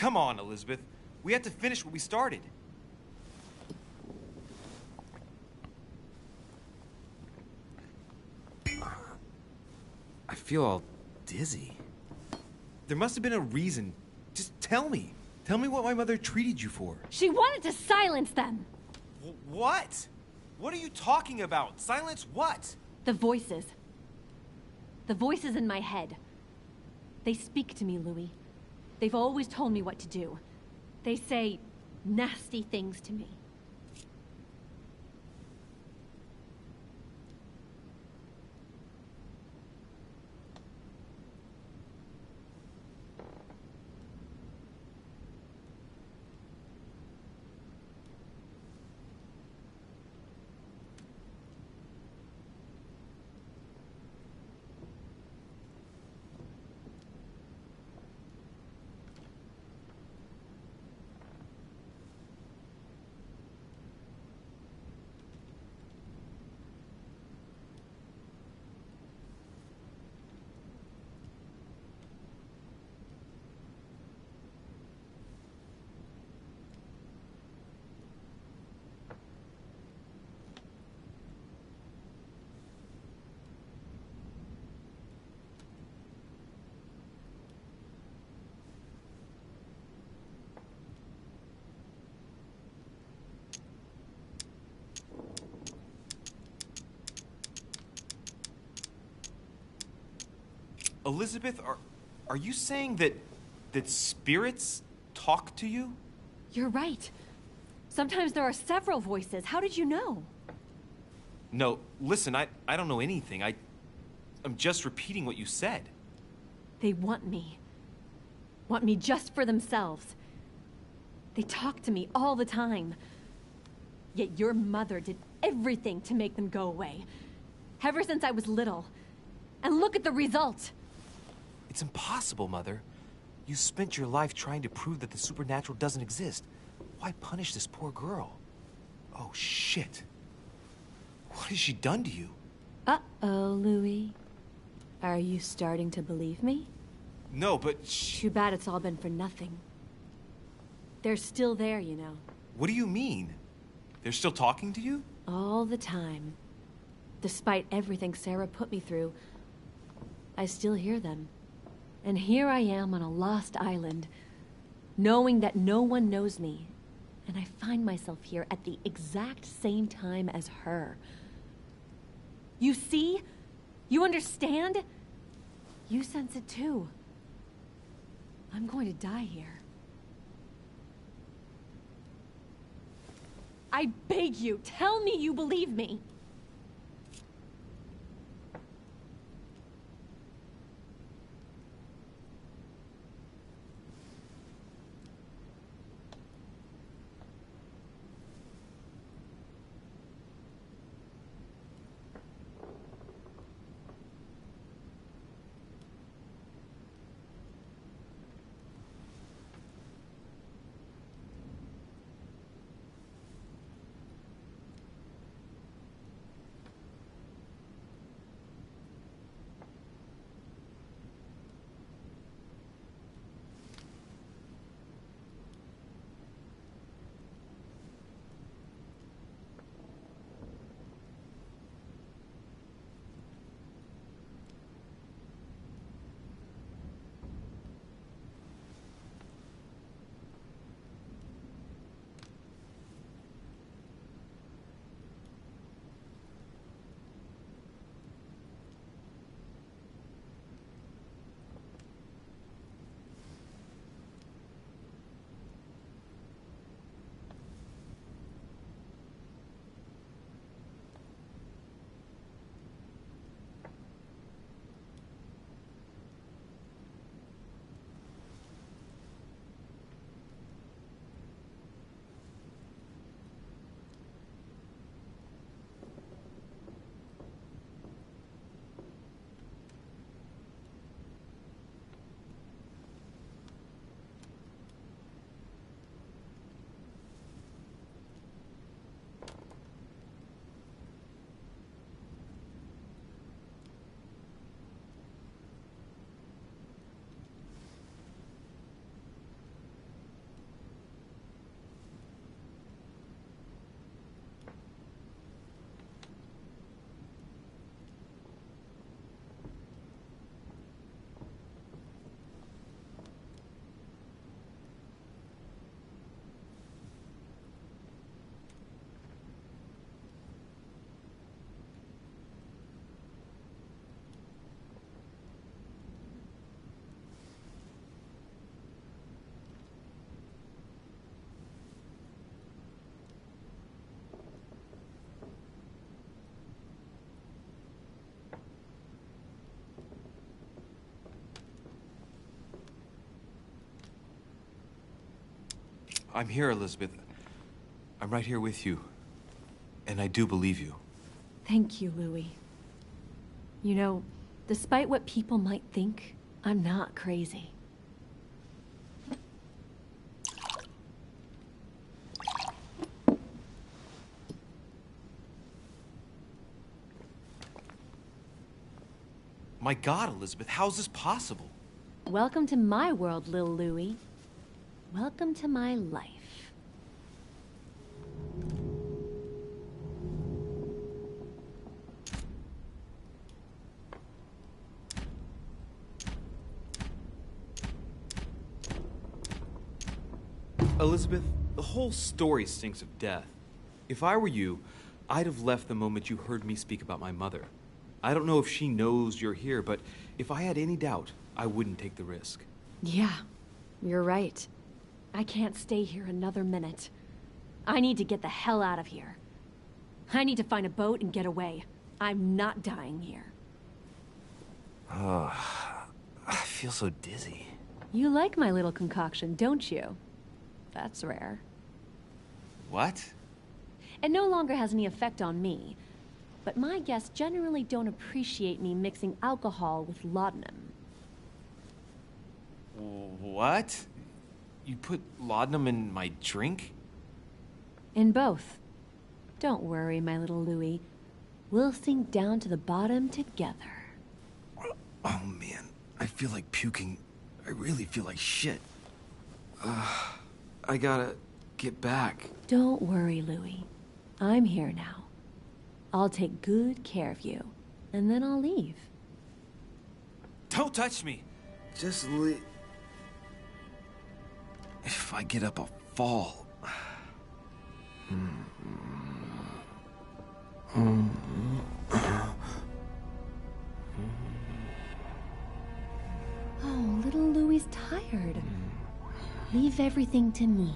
Come on, Elizabeth. We have to finish what we started. I feel all dizzy. There must have been a reason. Just tell me. Tell me what my mother treated you for. She wanted to silence them. What? What are you talking about? Silence what? The voices. The voices in my head. They speak to me, Louis. They've always told me what to do. They say nasty things to me. Elizabeth, are you saying that spirits talk to you? You're right. Sometimes there are several voices. How did you know? No, listen, I don't know anything. I'm just repeating what you said. They want me. Want me just for themselves. They talk to me all the time. Yet your mother did everything to make them go away. Ever since I was little. And look at the result. It's impossible, Mother. You spent your life trying to prove that the supernatural doesn't exist. Why punish this poor girl? Oh, shit. What has she done to you? Uh-oh, Louis. Are you starting to believe me? No, but Too bad it's all been for nothing. They're still there, you know. What do you mean? They're still talking to you? All the time. Despite everything Sarah put me through, I still hear them. And here I am on a lost island, knowing that no one knows me, and I find myself here at the exact same time as her. You see? You understand? You sense it too. I'm going to die here. I beg you, tell me you believe me. I'm here, Elizabeth. I'm right here with you. And I do believe you. Thank you, Louis. You know, despite what people might think, I'm not crazy. My God, Elizabeth, how is this possible? Welcome to my world, Lil Louis. Welcome to my life. Elizabeth, the whole story stinks of death. If I were you, I'd have left the moment you heard me speak about my mother. I don't know if she knows you're here, but if I had any doubt, I wouldn't take the risk. Yeah, you're right. I can't stay here another minute. I need to get the hell out of here. I need to find a boat and get away. I'm not dying here. I feel so dizzy. You like my little concoction, don't you? That's rare. What? It no longer has any effect on me, but my guests generally don't appreciate me mixing alcohol with laudanum. What? You put laudanum in my drink? In both. Don't worry, my little Louis. We'll sink down to the bottom together. Oh man, I feel like puking. I really feel like shit. I gotta get back. Don't worry, Louis. I'm here now. I'll take good care of you, and then I'll leave. Don't touch me! Just leave. If I get up, I'll fall. Oh, little Louie's tired. Leave everything to me.